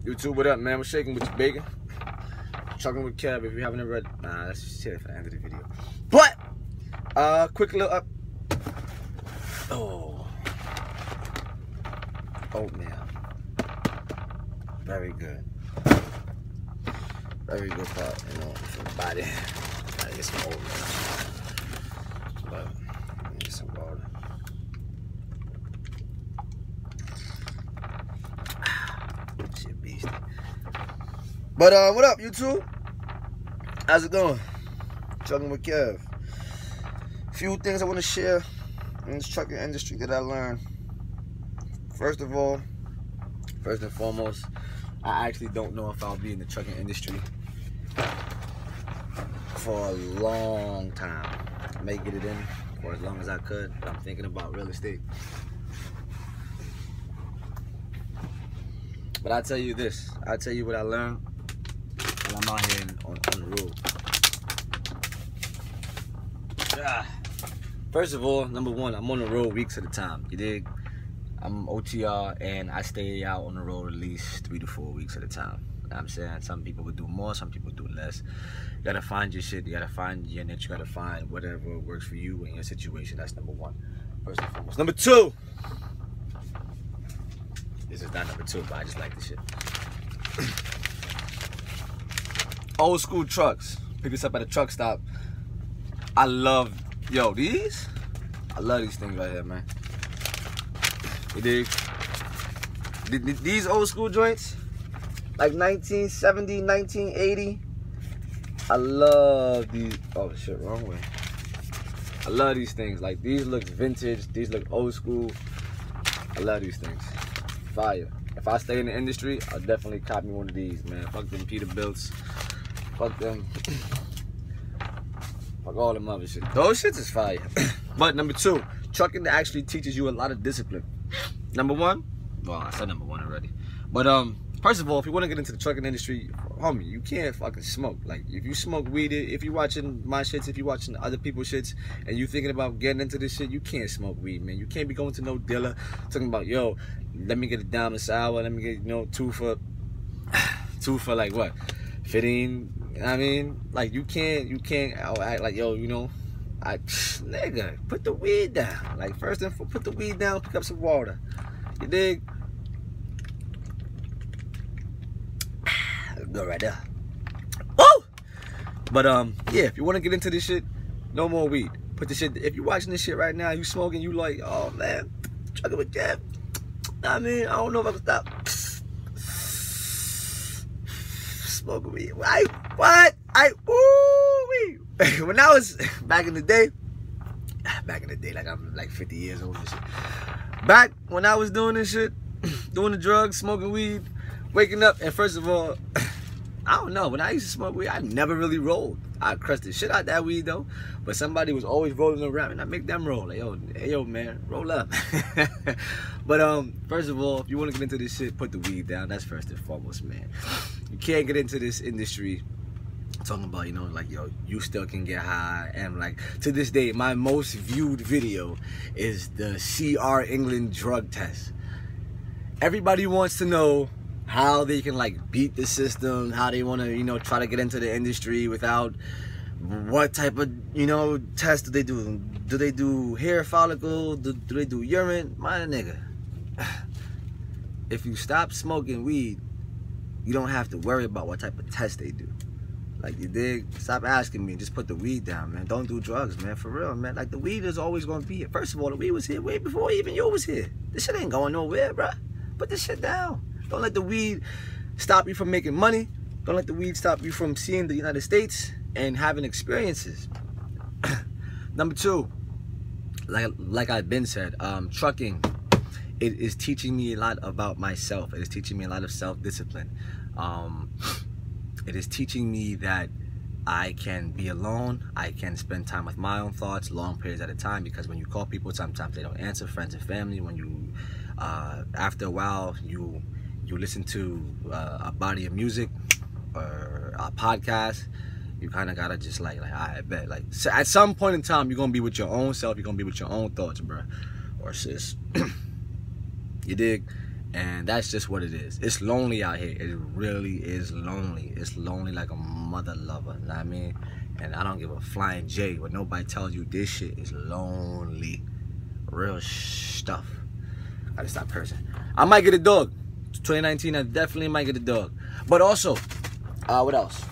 YouTube, what up, man? We're shaking with your bacon. Chugging with Kev. If you haven't read, let's just say it for the end of the video. But quick little up. Oh, oatmeal. Very good. Very good part, you know, for the body. Gotta get some oatmeal. But get some water. Shit beastie. But what up, YouTube? How's it going? Chugging with Kev. Few things I want to share in this trucking industry that I learned. First of all, first and foremost, I actually don't know if I'll be in the trucking industry for a long time. I may get it in for as long as I could, but I'm thinking about real estate. But I'll tell you this, I'll tell you what I learned when I'm out here on the road. First of all, number one, I'm on the road weeks at a time, you dig? I'm OTR and I stay out on the road at least 3 to 4 weeks at a time. You know what I'm saying? Some people would do more, some people do less. You gotta find your shit, you gotta find your niche, you gotta find whatever works for you and your situation. That's number one, first and foremost. Number two, this is not number two, but I just like this shit. Old school trucks. Pick this up at a truck stop. I love, yo, these? I love these things right here, man. You dig? These old school joints, like 1970, 1980. I love these. Oh shit, wrong way. I love these things. Like these look vintage. These look old school. I love these things. Fire. If I stay in the industry, I'll definitely cop me one of these, man. Fuck them Peterbilts. Fuck them. Fuck all them other shit. Those shits is fire. But number two, trucking actually teaches you a lot of discipline. Number one, well, I said number one already. But first of all, if you want to get into the trucking industry, homie, you can't fucking smoke. Like if you smoke weed, if you're watching my shits, if you're watching other people's shits, and you thinking about getting into this shit, you can't smoke weed, man. You can't be going to no dealer talking about, yo, let me get a diamond sour, let me get, you know, two for like what, 15. I mean, like you can't act like, yo, you know, nigga, put the weed down. Like first and foremost, put the weed down, pick up some water. You dig? Go right there. Woo! But yeah, if you want to get into this shit, no more weed. Put the shit. If you're watching this shit right now, you smoking, you like, oh man, trucking with Kev. I mean, I don't know if I can stop smoking weed. What? When I was back in the day, like I'm like 50 years old and shit. Back when I was doing this shit, doing the drugs, smoking weed, waking up, and first of all, I don't know, when I used to smoke weed, I never really rolled. I crushed the shit out that weed though, but somebody was always rolling around and I make them roll. Like, yo, hey, yo, man, roll up. But first of all, if you want to get into this shit, put the weed down. That's first and foremost, man. You can't get into this industry talking about, you know, like, yo, you still can get high. And like, to this day, my most viewed video is the CR England drug test. Everybody wants to know how they can like beat the system, how they want to, you know, try to get into the industry without, what type of, you know, test do they do? Do they do hair follicle? Do they do urine? My nigga, if you stop smoking weed, you don't have to worry about what type of test they do. Like, you dig? Stop asking me. Just put the weed down, man. Don't do drugs, man. For real, man. Like, the weed is always going to be here. First of all, the weed was here way before even you was here. This shit ain't going nowhere, bruh. Put this shit down. Don't let the weed stop you from making money. Don't let the weed stop you from seeing the United States and having experiences. Number two, like I've been said, trucking, it is teaching me a lot about myself. It is teaching me a lot of self-discipline. It is teaching me that I can be alone. I can spend time with my own thoughts, long periods at a time, because when you call people, sometimes they don't answer, friends and family. When you, after a while, you listen to a body of music or a podcast, you kind of gotta just like I bet, like, so at some point in time, you're gonna be with your own self. You're gonna be with your own thoughts, bro, or sis. You dig? And that's just what it is. It's lonely out here. It really is lonely. It's lonely like a mother lover. You know what I mean? And I don't give a flying J when nobody tells you this shit is lonely. Real stuff. Gotta stop cursing. I might get a dog. 2019, I definitely might get a dog. But also, what else?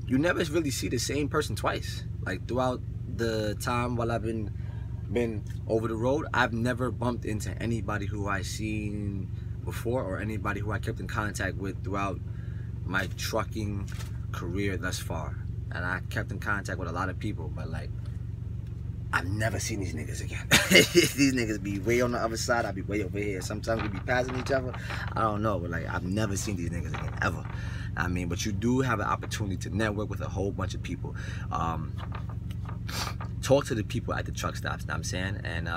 You never really see the same person twice. Like throughout the time while I've been over the road, I've never bumped into anybody who I seen before or anybody who I kept in contact with throughout my trucking career thus far. And I kept in contact with a lot of people, but like, I've never seen these niggas again. These niggas be way on the other side, I be way over here. Sometimes we be passing each other. I don't know, but like, I've never seen these niggas again, ever. I mean, but you do have an opportunity to network with a whole bunch of people. Talk to the people at the truck stops, you know what I'm saying? And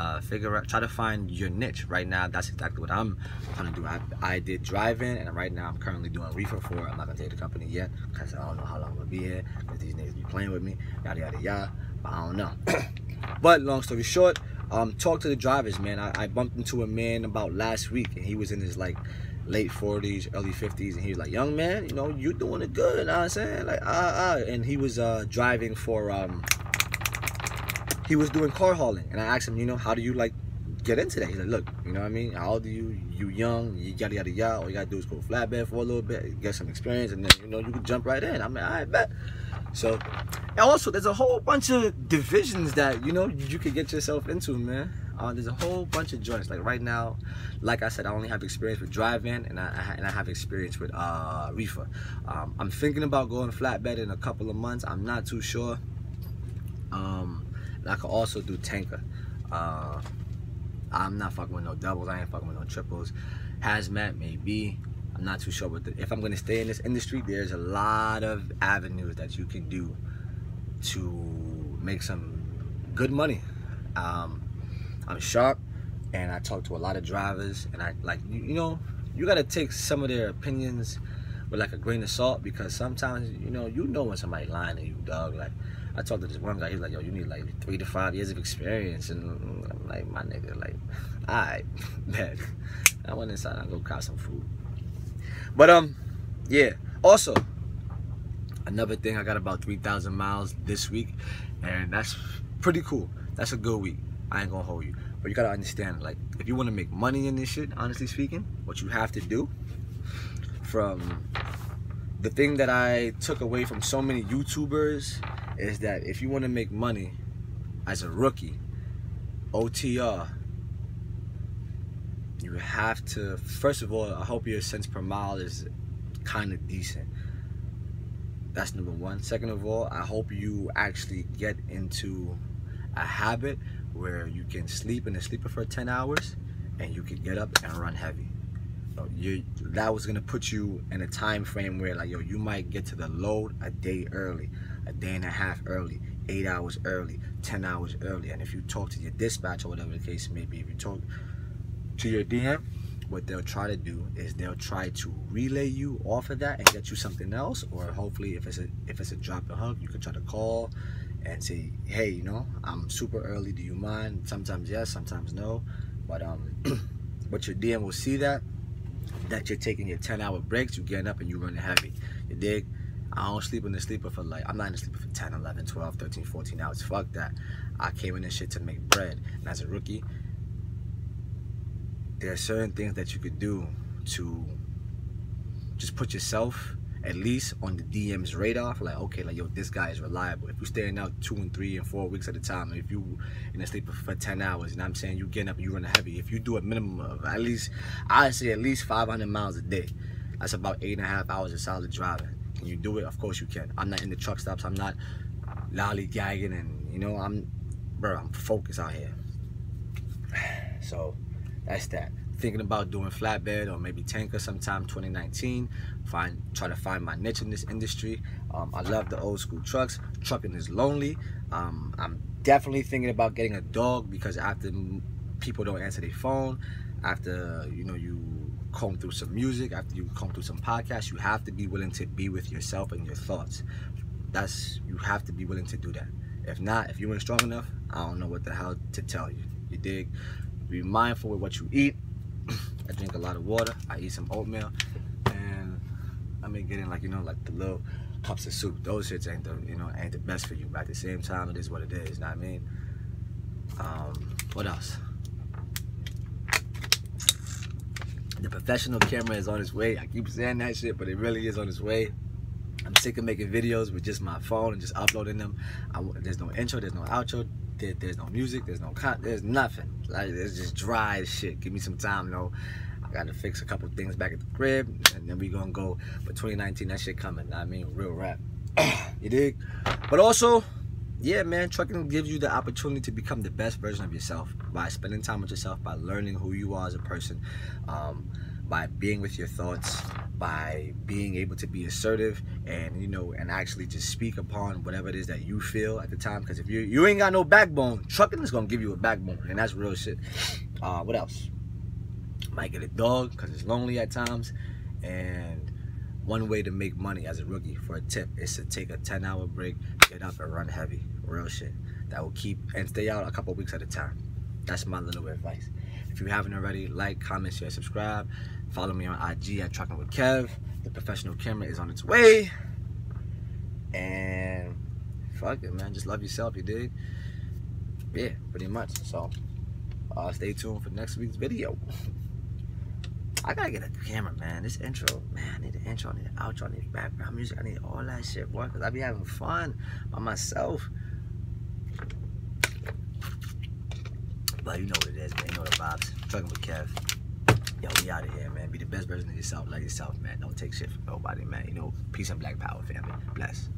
try to find your niche. Right now, that's exactly what I'm trying to do. I did drive-in, and right now I'm currently doing reefer for, I'm not gonna tell you the company yet, because I don't know how long I'm gonna be here, because these niggas be playing with me, yada yada yada, but I don't know. But long story short, talk to the drivers, man. I bumped into a man about last week, and he was in his like late 40s, early 50s, and he was like, young man, you know, you doing it good, you know what I'm saying? Like, and he was driving for, he was doing car hauling, and I asked him, you know, how do you like get into that? He's like, look, you know what I mean? How old are you? You young, you yada yada yada. All you gotta do is go flatbed for a little bit, get some experience, and then you know you can jump right in. I'm like, I bet. So, and also there's a whole bunch of divisions that you know you could get yourself into, man. There's a whole bunch of joints. Like right now, like I said, I only have experience with drive-in, and I have experience with reefer. I'm thinking about going flatbed in a couple of months. I'm not too sure. I could also do tanker. I'm not fucking with no doubles. I ain't fucking with no triples. Hazmat, maybe. I'm not too sure. But if I'm going to stay in this industry, there's a lot of avenues that you can do to make some good money. I'm sharp, and I talk to a lot of drivers, and I like, you know, you got to take some of their opinions with like a grain of salt, because sometimes, you know when somebody lying to you, dog. Like, I talked to this one guy, he's like, yo, you need like 3 to 5 years of experience. And I'm like, my nigga, like, alright, man. I went inside and go cop some food. But, yeah. Also, another thing, I got about 3,000 miles this week, and that's pretty cool. That's a good week. I ain't gonna hold you. But you gotta understand, like, if you wanna make money in this shit, honestly speaking, what you have to do, from the thing that I took away from so many YouTubers, is that if you want to make money as a rookie, OTR, you have to, first of all, I hope your cents per mile is kind of decent. That's number one. Second of all, I hope you actually get into a habit where you can sleep in a sleeper for 10 hours and you can get up and run heavy. So that was gonna put you in a time frame where, like, yo, you might get to the load a day early, a day and a half early, 8 hours early, 10 hours early. And if you talk to your dispatch or whatever the case may be, if you talk to your DM, what they'll try to do is they'll try to relay you off of that and get you something else. Or hopefully, if it's a drop and hook, you can try to call and say, hey, you know, I'm super early, do you mind? Sometimes yes, sometimes no. But but your DM will see that you're taking your 10-hour breaks, you getting up and you running heavy. You dig? I don't sleep in the sleeper for like, I'm not in the sleeper for 10, 11, 12, 13, 14 hours. Fuck that. I came in this shit to make bread. And as a rookie, there are certain things that you could do to just put yourself at least on the DM's radar for, like, okay, like, yo, this guy is reliable. If you're staying out 2 and 3 and 4 weeks at a time, if you in a sleeper for 10 hours, you know what I'm saying, you getting up and you running heavy. If you do a minimum of at least, I'd say at least 500 miles a day, that's about 8.5 hours of solid driving. Can you do it? Of course you can. I'm not in the truck stops. I'm not lollygagging, and, you know, I'm focused out here. So that's that. Thinking about doing flatbed or maybe tanker sometime 2019. Try to find my niche in this industry. I love the old school trucks. Trucking is lonely. I'm definitely thinking about getting a dog, because after people don't answer their phone, after, you know, you comb through some music, after you comb through some podcasts, you have to be willing to be with yourself and your thoughts. You have to be willing to do that. If not, if you ain't strong enough, I don't know what the hell to tell you. You dig? Be mindful with what you eat. I drink a lot of water. I eat some oatmeal, and I may get in like, you know, like the little cups of soup. Those shits ain't the, you know, ain't the best for you, but at the same time, it is what it is. You know what I mean? What else? The professional camera is on its way. I keep saying that shit, but it really is on its way. I'm sick of making videos with just my phone and just uploading them. There's no intro, there's no outro, there's no music, there's nothing. Like, it's just dry as shit. Give me some time, though. I gotta fix a couple things back at the crib, and then we gonna go. But 2019, that shit coming. I mean, real rap. You dig? But also, yeah, man, trucking gives you the opportunity to become the best version of yourself by spending time with yourself, by learning who you are as a person, by being with your thoughts, by being able to be assertive and, you know, and actually just speak upon whatever it is that you feel at the time. Because if you ain't got no backbone, trucking is gonna give you a backbone, and that's real shit. What else? Might get a dog because it's lonely at times. And one way to make money as a rookie, for a tip, is to take a 10-hour break, get up and run heavy. Real shit. That will keep and stay out a couple weeks at a time. That's my little advice. If you haven't already, like, comment, share, subscribe. Follow me on IG at Trucking with Kev. The professional camera is on its way. And fuck it, man. Just love yourself, you dig? Yeah, pretty much. So stay tuned for next week's video. I gotta get a camera, man. This intro, man, I need an intro, I need an outro, I need background music, I need all that shit, boy, because I be having fun by myself. But you know what it is, man. You know the vibes. Trucking with Kev. Yo, we out of here, man. Be the best version of yourself. Love yourself, man. Don't take shit from nobody, man. You know, peace and black power, family. Bless.